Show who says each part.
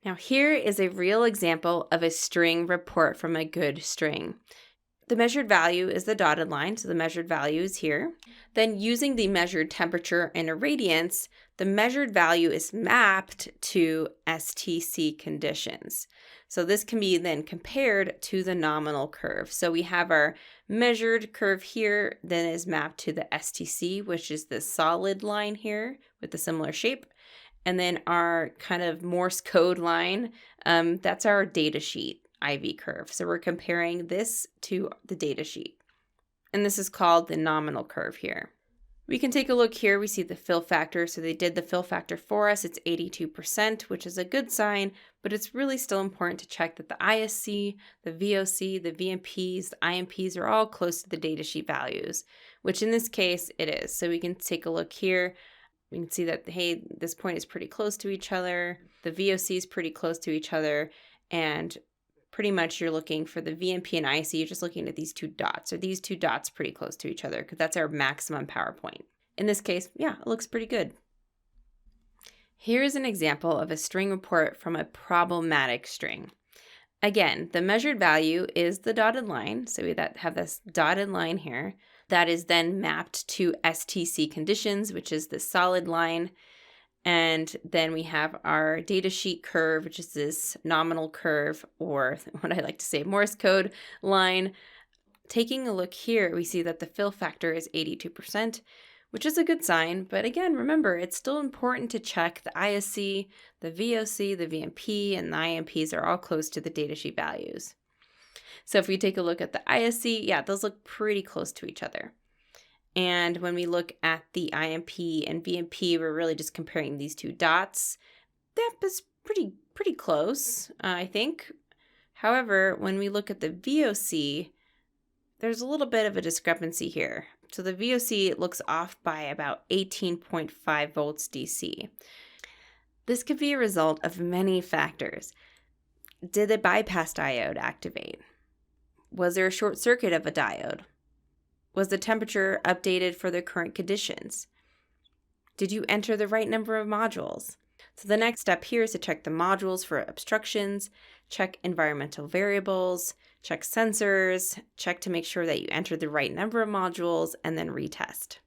Speaker 1: Now here is a real example of a string report from a good string. The measured value is the dotted line, so the measured value is here. Then using the measured temperature and irradiance, the measured value is mapped to STC conditions. So this can be then compared to the nominal curve. So we have our measured curve here, then is mapped to the STC, which is the solid line here with a similar shape. And then our kind of Morse code line, that's our data sheet IV curve. So we're comparing this to the data sheet. And this is called the nominal curve here. We can take a look here. We see the fill factor. So they did the fill factor for us. It's 82%, which is a good sign, but it's really still important to check that the ISC, the VOC, the VMPs, the IMPs are all close to the datasheet values, which in this case it is. So we can take a look here. We can see that, hey, this point is pretty close to each other. The VOC is pretty close to each other. And pretty much you're looking for the VMP and IC, you're just looking at these two dots. Are these two dots pretty close to each other? Because that's our maximum power point. In this case, yeah, it looks pretty good. Here's an example of a string report from a problematic string. Again, the measured value is the dotted line. So we have this dotted line here that is then mapped to STC conditions, which is the solid line. And then we have our datasheet curve, which is this nominal curve, or what I like to say, Morse code line. Taking a look here, we see that the fill factor is 82%, which is a good sign. But again, remember, it's still important to check the ISC, the VOC, the VMP, and the IMPs are all close to the datasheet values. So if we take a look at the ISC, yeah, those look pretty close to each other. And when we look at the IMP and VMP, we're really just comparing these two dots. That is pretty close, I think. However, when we look at the VOC, there's a little bit of a discrepancy here. So the VOC looks off by about 18.5 volts DC. This could be a result of many factors. Did the bypass diode activate? Was there a short circuit of a diode? Was the temperature updated for the current conditions? Did you enter the right number of modules? So the next step here is to check the modules for obstructions, check environmental variables, check sensors, check to make sure that you enter the right number of modules, and then retest.